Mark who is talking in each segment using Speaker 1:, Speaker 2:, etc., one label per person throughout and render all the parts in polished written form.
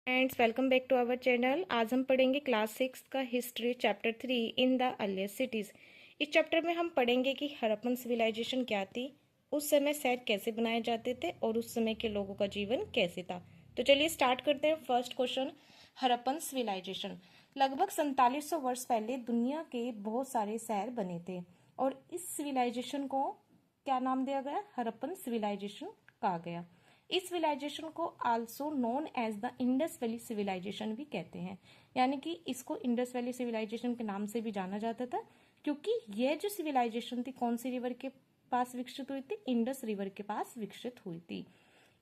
Speaker 1: Friends, welcome back to our channel. आज हम पढ़ेंगे क्लास 6 का history chapter 3 in the earliest cities. इस चैप्टर में हम पढ़ेंगे कि हड़प्पन सिविलाइजेशन क्या थी, उस समय शहर कैसे बनाए जाते थे और उस समय के लोगों का जीवन कैसे था। तो चलिए स्टार्ट करते हैं। First question, Harappan civilisation. लगभग 4700 वर्ष पहले दुनिया के बहुत सारे शहर बने थे और इस सिविलाइजेशन को क्या नाम दिया गया? हड़प्पन सिविलाइजेशन कहा गया। इस सिविलाइजेशन को also known as the Indus valley civilisation भी कहते हैं, यानी कि इसको इंडस वैली सिविलाइजेशन के नाम से भी जाना जाता था, क्योंकि यह जो सिविलाइजेशन थी कौन सी रिवर के पास विकसित हुई थी? इंडस रिवर के पास विकसित हुई थी।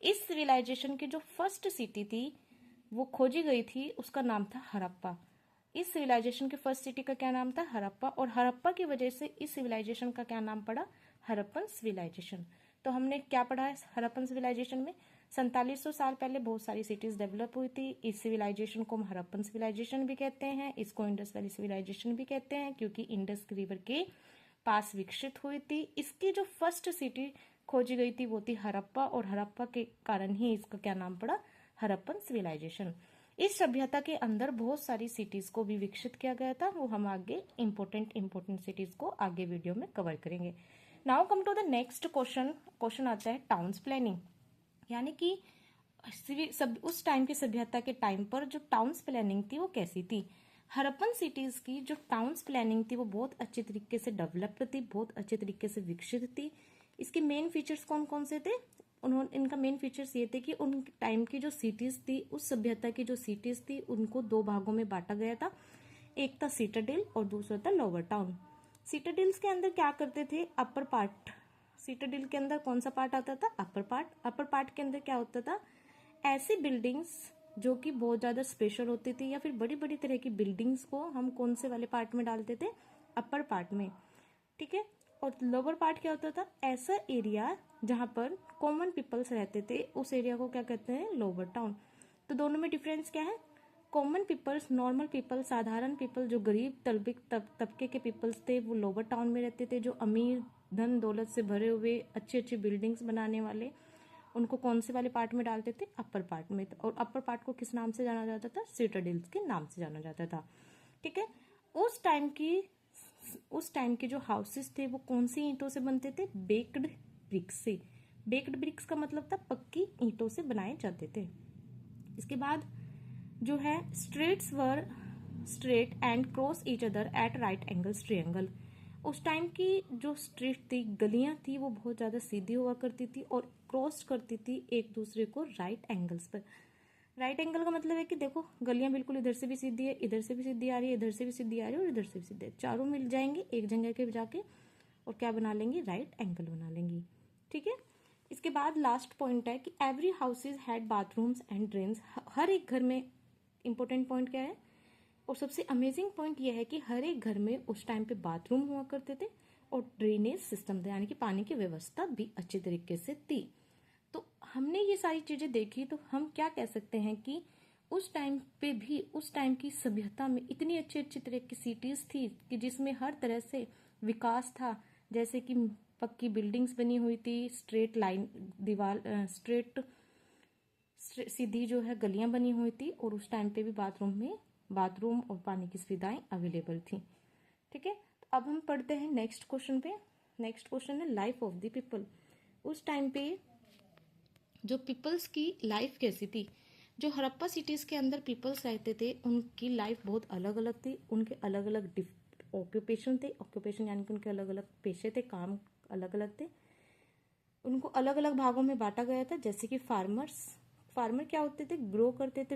Speaker 1: इस सिविलाइजेशन की जो फर्स्ट सिटी थी वो खोजी गई थी, उसका नाम था हड़प्पा। इस सिविलाइजेशन की फर्स्ट सिटी का क्या नाम था? हड़प्पा। और हड़प्पा की वजह से इस सिविलाइजेशन का क्या नाम पड़ा? हड़प्पन सिविलाइजेशन। तो हमने क्या पढ़ा है हड़प्पन सिविलाइजेशन में? 4700 साल पहले बहुत सारी सिटीज डेवलप हुई थी। इस सिविलाइजेशन को हम हड़प्पन सिविलाइजेशन भी कहते हैं, इसको इंडस वैली सिविलाइजेशन भी कहते हैं, क्योंकि इंडस रिवर के पास विकसित हुई थी। इसकी जो फर्स्ट सिटी खोजी गई थी वो थी हड़प्पा, और हड़प्पा के कारण ही इसका क्या नाम पड़ा? हड़प्पन सिविलाइजेशन। इस सभ्यता के अंदर बहुत सारी सिटीज को भी विकसित किया गया था, वो हम आगे इंपोर्टेंट सिटीज को आगे वीडियो में कवर करेंगे। Now come to the next question आता है टाउन्स प्लानिंग, यानी कि उस टाइम की सभ्यता के टाइम पर जो टाउन्स प्लानिंग थी वो कैसी थी? हड़प्पन सिटीज की जो टाउन्स प्लानिंग थी वो बहुत अच्छे तरीके से डेवलप्ड थी, बहुत अच्छे तरीके से विकसित थी। इसके मेन फीचर्स कौन कौन से थे? इनका मेन फीचर्स ये थे कि उन टाइम की जो सिटीज थी, उस सभ्यता की जो सिटीज थी, उनको दो भागों में बांटा गया था। एक था सिटाडेल और दूसरा था लोअर टाउन। सिटाडेल्स के अंदर क्या करते थे? Upper part. सिटाडेल के अंदर कौन सा पार्ट आता था? Upper part. अपर पार्ट के अंदर क्या होता था? ऐसी बिल्डिंग्स जो कि बहुत ज्यादा स्पेशल होती थी, या फिर बड़ी बड़ी तरह की बिल्डिंग्स को हम कौन से वाले पार्ट में डालते थे? अपर पार्ट में। ठीक है। और लोअर पार्ट क्या होता था? ऐसा एरिया जहां पर कॉमन पीपल्स रहते थे, उस एरिया को क्या कहते हैं? Lower town. तो दोनों में डिफरेंस क्या है? कॉमन पीपल्स, नॉर्मल पीपल, साधारण पीपल, जो गरीब तबके के पीपल्स थे वो लोअर टाउन में रहते थे। जो अमीर, धन दौलत से भरे हुए, अच्छी अच्छी बिल्डिंग्स बनाने वाले, उनको कौन से वाले पार्ट में डालते थे? अपर पार्ट में। और अपर पार्ट को किस नाम से जाना जाता था? सिटाडेल्स के नाम से जाना जाता था। ठीक है। उस टाइम के जो हाउसेस थे वो कौन सी ईंटों से बनते थे? बेक्ड ब्रिक्स से। बेक्ड ब्रिक्स का मतलब था पक्की ईंटों से बनाए जाते थे। इसके बाद जो है streets were straight and cross each other at right angles triangle. उस टाइम की जो स्ट्रीट थी, गलियां थी, वो बहुत ज्यादा सीधी हुआ करती थी और क्रॉस करती थी एक दूसरे को राइट एंगल्स पर। राइट एंगल का मतलब है कि देखो गलियां बिल्कुल इधर से भी सीधी है, इधर से भी सीधी आ रही है, इधर से भी सीधी आ रही है और इधर से भी सीधी है, चारों मिल जाएंगे एक जगह के जाके और क्या बना लेंगी? राइट एंगल बना लेंगी। ठीक है। इसके बाद लास्ट पॉइंट है कि every houses had bathrooms and drains. हर एक घर में, इंपॉर्टेंट पॉइंट क्या है और सबसे अमेजिंग पॉइंट यह है कि हर एक घर में उस टाइम पे बाथरूम हुआ करते थे और ड्रेनेज सिस्टम था, यानी कि पानी की व्यवस्था भी अच्छे तरीके से थी। तो हमने ये सारी चीजें देखी, तो हम क्या कह सकते हैं कि उस टाइम पे भी, उस टाइम की सभ्यता में इतनी अच्छी अच्छी तरह की सिटीज थी कि जिसमें हर तरह से विकास था। जैसे कि पक्की बिल्डिंग्स बनी हुई थी, स्ट्रेट लाइन दीवार, स्ट्रेट सीधी जो है गलियां बनी हुई थी, और उस टाइम पे भी बाथरूम और पानी की सुविधाएं अवेलेबल थी। ठीक है। तो अब हम पढ़ते हैं नेक्स्ट क्वेश्चन पे। नेक्स्ट क्वेश्चन है लाइफ ऑफ द पीपल। उस टाइम पे जो पीपल्स की लाइफ कैसी थी? जो हड़प्पा सिटीज के अंदर पीपल्स रहते थे उनकी लाइफ बहुत अलग अलग थी। उनके अलग अलग ऑक्यूपेशन थे। ऑक्यूपेशन यानी कि उनके अलग अलग पेशे थे, काम अलग अलग थे। उनको अलग अलग भागों में बांटा गया था। जैसे कि फार्मर क्या होते थे? ग्रो करते थे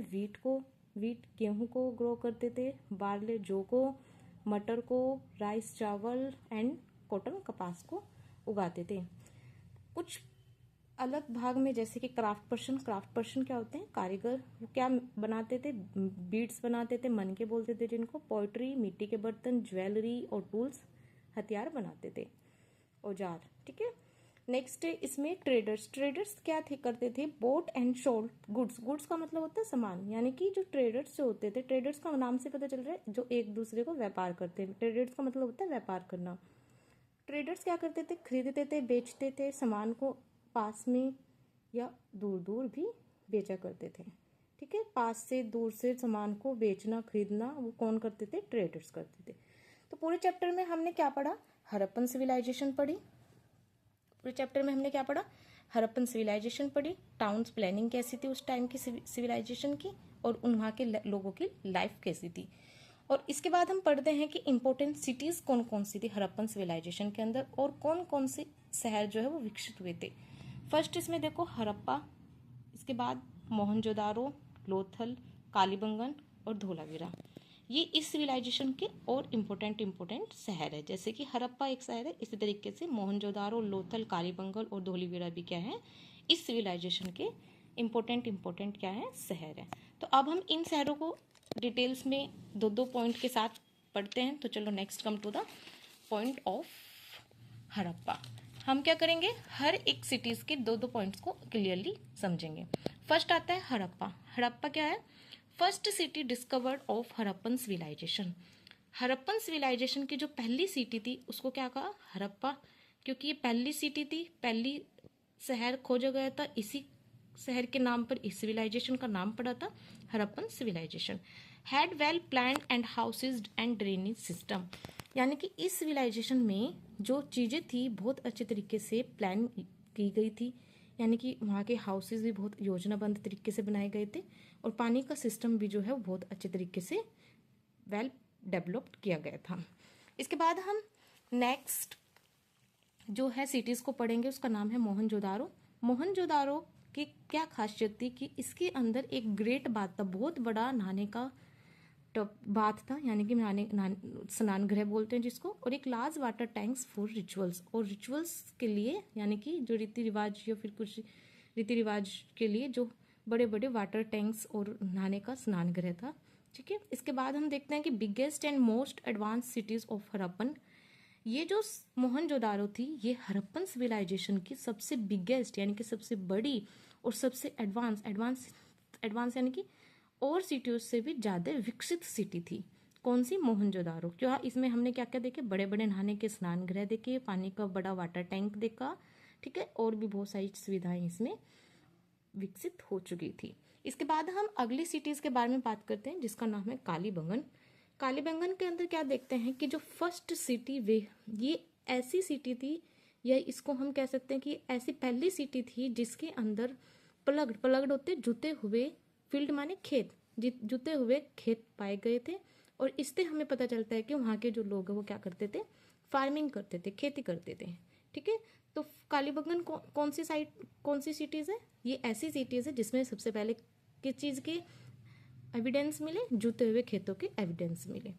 Speaker 1: वीट गेहूं को ग्रो करते थे, बार्ले जौ को, मटर को, राइस चावल एंड कॉटन कपास को उगाते थे। कुछ अलग भाग में जैसे कि क्राफ्ट पर्सन क्या होते हैं? कारीगर। वो क्या बनाते थे? बीड्स बनाते थे, मनके बोलते थे जिनको। पोइट्री, मिट्टी के बर्तन, ज्वेलरी और टूल्स, हथियार बनाते थे, औजार। ठीक है। नेक्स्ट है इसमें ट्रेडर्स क्या थे? करते थे बोट एंड सोल्ड गुड्स का मतलब होता है सामान, यानी कि जो ट्रेडर्स जो होते थे, ट्रेडर्स का नाम से पता चल रहा है जो एक दूसरे को व्यापार करते हैं। ट्रेडर्स का मतलब होता है व्यापार करना। ट्रेडर्स क्या करते थे? खरीदते थे, बेचते थे सामान को, पास में या दूर दूर भी बेचा करते थे। ठीक है, पास से दूर से सामान को बेचना खरीदना वो कौन करते थे? ट्रेडर्स करते थे। तो पूरे चैप्टर में हमने क्या पढ़ा? हड़प्पन सिविलाइजेशन पढ़ी। पूरे चैप्टर में हमने क्या पढ़ा? हड़प्पन सिविलाइजेशन पढ़ी, टाउन्स प्लानिंग कैसी थी उस टाइम की सिविलाइजेशन की, और वहाँ के लोगों की लाइफ कैसी थी। और इसके बाद हम पढ़ते हैं कि इंपॉर्टेंट सिटीज कौन कौन सी थी हड़प्पन सिविलाइजेशन के अंदर, और कौन कौन से शहर जो है वो विकसित हुए थे। फर्स्ट इसमें देखो हड़प्पा, इसके बाद मोहनजोदारो, लोथल, कालीबंगन और धोलावीरा। ये इस सिविलाइजेशन के और इम्पोर्टेंट शहर है। जैसे कि हड़प्पा एक शहर है, इसी तरीके से मोहनजोदारो, लोथल, कालीबंगन और धोलावीरा भी क्या है? इस सिविलाइजेशन के इम्पोर्टेंट क्या है? शहर है। तो अब हम इन शहरों को डिटेल्स में दो दो पॉइंट के साथ पढ़ते हैं। तो चलो next come to the point of Harappa. हम क्या करेंगे? हर एक सिटीज के दो दो पॉइंट्स को क्लियरली समझेंगे। फर्स्ट आता है हड़प्पा। हड़प्पा क्या है? First city discovered of Harappan civilisation. Harappan civilisation की जो पहली सिटी थी उसको क्या कहा? हड़प्पा, क्योंकि ये पहली सिटी थी, पहली शहर खोजा गया था, इसी शहर के नाम पर इस सिविलाइजेशन का नाम पड़ा था Harappan civilisation. Had well planned and houses and drainage system, यानी कि इस सिविलाइजेशन में जो चीज़ें थी बहुत अच्छे तरीके से प्लान की गई थी, यानी कि वहाँ के हाउसेज भी बहुत योजनाबद्ध तरीके से बनाए गए थे, और पानी का सिस्टम भी जो है वो बहुत अच्छे तरीके से वेल डेवलप्ड किया गया था। इसके बाद हम नेक्स्ट जो है सिटीज़ को पढ़ेंगे, उसका नाम है मोहनजोदारो। मोहनजोदारो की क्या खासियत थी कि इसके अंदर एक ग्रेट बात था, बहुत बड़ा नहाने का बाथ था, यानी कि स्नान गृह बोलते हैं जिसको, और एक large water tanks for rituals, और रिचुअल्स के लिए यानी कि जो रीति रिवाज या फिर कुछ रीति रिवाज के लिए जो बड़े बड़े वाटर टैंक्स और नहाने का स्नान गृह था। ठीक है, इसके बाद हम देखते हैं कि biggest and most advance cities of Harappan. ये जो मोहनजोदारो थी ये हड़प्पन सिविलाइजेशन की सबसे बिगेस्ट यानी कि सबसे बड़ी और सबसे एडवांस यानी कि और सिटीज से भी ज्यादा विकसित सिटी थी। कौन सी? मोहनजोदारो। क्यों? इसमें हमने क्या क्या देखे? बड़े बड़े नहाने के स्नान गृह देखे, पानी का बड़ा वाटर टैंक देखा, ठीक है, और भी बहुत सारी सुविधाएं इसमें विकसित हो चुकी थी। इसके बाद हम अगली सिटीज के बारे में बात करते हैं जिसका नाम है कालीबंगन। कालीबंगन के अंदर क्या देखते हैं कि जो फर्स्ट सिटी वे ये ऐसी सिटी थी, या इसको हम कह सकते हैं कि ऐसी पहली सिटी थी जिसके अंदर प्लग्ड होते जुते हुए फील्ड माने खेत, जुते हुए खेत पाए गए थे, और इससे हमें पता चलता है कि वहाँ के जो लोग हैं वो क्या करते थे? फार्मिंग करते थे, खेती करते थे। ठीक है, तो कालीबंगन कौन सी सिटीज है? ये ऐसी सिटीज है जिसमें सबसे पहले किस चीज के एविडेंस मिले? जुते हुए खेतों के एविडेंस मिले।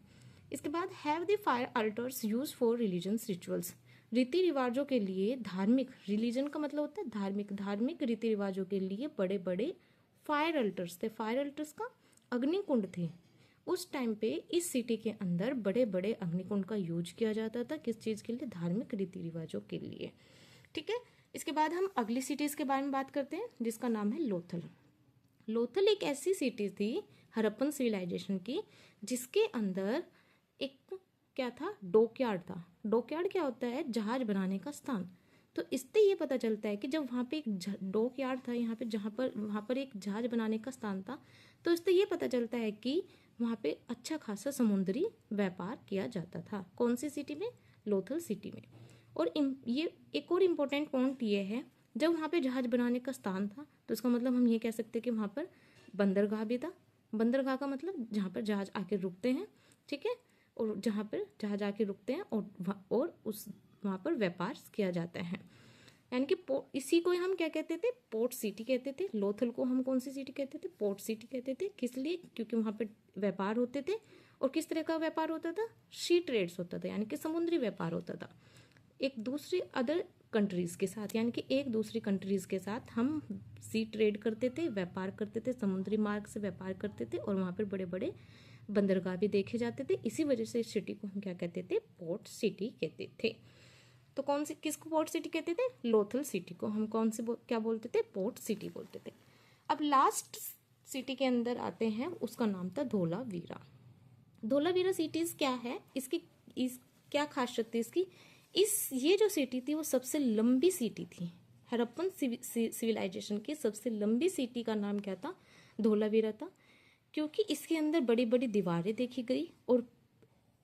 Speaker 1: इसके बाद have the fire altars use for religious rituals. रीति रिवाजों के लिए धार्मिक, रिलीजन का मतलब होता है धार्मिक रीति रिवाजों के लिए बड़े बड़े फायर अल्टर्स थे। फायर अल्टर्स का अग्निकुंड थे। उस टाइम पे इस सिटी के अंदर बड़े बड़े अग्निकुंड का यूज किया जाता था। किस चीज के लिए? धार्मिक रीति रिवाजों के लिए। ठीक है, इसके बाद हम अगली सिटीज के बारे में बात करते हैं जिसका नाम है लोथल। लोथल एक ऐसी सिटी थी हड़प्पन सिविलाइजेशन की जिसके अंदर एक क्या था? डॉकयार्ड था। डॉकयार्ड क्या होता है? जहाज बनाने का स्थान। तो इससे ये पता चलता है कि जब वहाँ पे एक डॉकयार्ड था, यहाँ पे वहाँ पर एक जहाज बनाने का स्थान था, तो इससे ये पता चलता है कि वहाँ पे अच्छा खासा समुद्री व्यापार किया जाता था। कौन सी सिटी में? लोथल सिटी में। और ये एक और इम्पोर्टेंट पॉइंट ये है, जब वहाँ पे जहाज बनाने का स्थान था तो इसका मतलब हम ये कह सकते हैं कि वहाँ पर बंदरगाह भी था। बंदरगाह का मतलब जहाँ पर जहाज आके रुकते हैं, ठीक है, और जहाँ पर जहाज आके रुकते हैं और उस वहाँ पर व्यापार किया जाता है, यानी कि इसी को हम क्या कहते थे? पोर्ट सिटी कहते थे। लोथल को हम कौन सी सिटी कहते थे? पोर्ट सिटी कहते थे। किस लिए? क्योंकि वहाँ पर व्यापार होते थे। और किस तरह का व्यापार होता था? सी ट्रेड्स होता था, यानी कि समुद्री व्यापार होता था एक दूसरी अदर कंट्रीज के साथ, यानी कि एक दूसरी कंट्रीज के साथ हम सी ट्रेड करते थे, व्यापार करते थे, समुद्री मार्ग से व्यापार करते थे, और वहाँ पर बड़े बड़े बंदरगाह भी देखे जाते थे। इसी वजह से इस सिटी को हम क्या कहते थे? पोर्ट सिटी कहते थे। तो कौन सी किसको पोर्ट सिटी कहते थे? लोथल सिटी को हम कौन से क्या बोलते थे? पोर्ट सिटी बोलते थे। अब लास्ट सिटी के अंदर आते हैं, उसका नाम था धोलावीरा। धोलावीरा सिटीज क्या है? इस क्या खासियत थी इसकी? ये जो सिटी थी वो सबसे लंबी सिटी थी। हड़प्पन सिविलाइजेशन की सबसे लंबी सिटी का नाम क्या था? धोलावीरा था, क्योंकि इसके अंदर बड़ी बड़ी दीवारें देखी गई और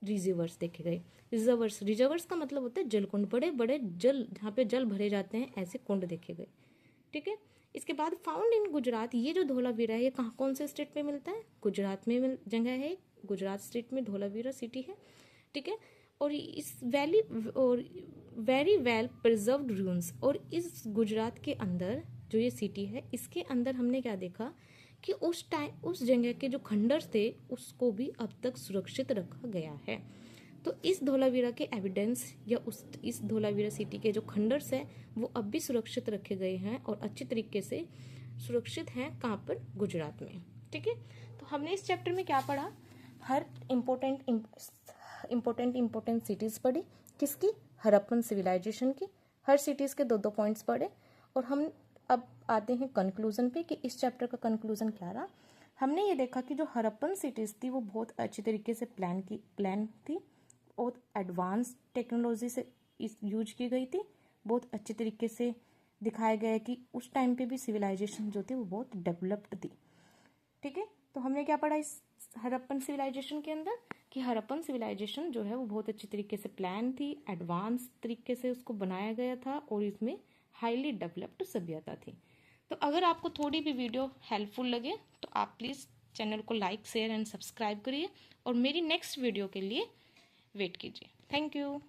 Speaker 1: रिजर्वर्स देखे गए। रिजर्वर्स का मतलब होता है जल कुंड, बड़े बड़े जल, जहाँ पे जल भरे जाते हैं, ऐसे कुंड देखे गए। ठीक है। इसके बाद फाउंड इन गुजरात, ये जो धोलावीरा है ये कहाँ, कौन से स्टेट में मिलता है? गुजरात में जगह है, गुजरात स्टेट में धोलावीरा सिटी है। ठीक है। और इस वैली और वेरी वेल प्रिजर्व्ड रून्स, और इस गुजरात के अंदर जो ये सिटी है इसके अंदर हमने क्या देखा कि उस टाइम उस जगह के जो खंडर थे उसको भी अब तक सुरक्षित रखा गया है। तो इस धोलावीरा के एविडेंस या इस धोलावीरा सिटी के जो खंडर्स है वो अब भी सुरक्षित रखे गए हैं और अच्छे तरीके से सुरक्षित हैं। कहाँ पर? गुजरात में। ठीक है। तो हमने इस चैप्टर में क्या पढ़ा? हर इम्पोर्टेंट सिटीज पढ़ी। किसकी? हड़प्पन सिविलाइजेशन की। हर सिटीज के दो दो पॉइंट्स पढ़े। और हम अब आते हैं कंक्लूजन पे कि इस चैप्टर का कंक्लूजन क्या रहा। हमने ये देखा कि जो हड़प्पन सिटीज थी वो बहुत अच्छी तरीके से प्लान थी, बहुत एडवांस टेक्नोलॉजी से यूज की गई थी, बहुत अच्छे तरीके से दिखाया गया है कि उस टाइम पे भी सिविलाइजेशन जो थी वो बहुत डेवलप्ड थी। ठीक है। तो हमने क्या पढ़ा इस हड़प्पन सिविलाइजेशन के अंदर कि हड़प्पन सिविलाइजेशन जो है वो बहुत अच्छी तरीके से प्लान थी, एडवांस तरीके से उसको बनाया गया था और इसमें हाईली डेवलप्ड सभ्यता थी। तो अगर आपको थोड़ी भी वीडियो हेल्पफुल लगे तो आप प्लीज़ चैनल को लाइक, शेयर एंड सब्सक्राइब करिए और मेरी नेक्स्ट वीडियो के लिए वेट कीजिए। Thank you.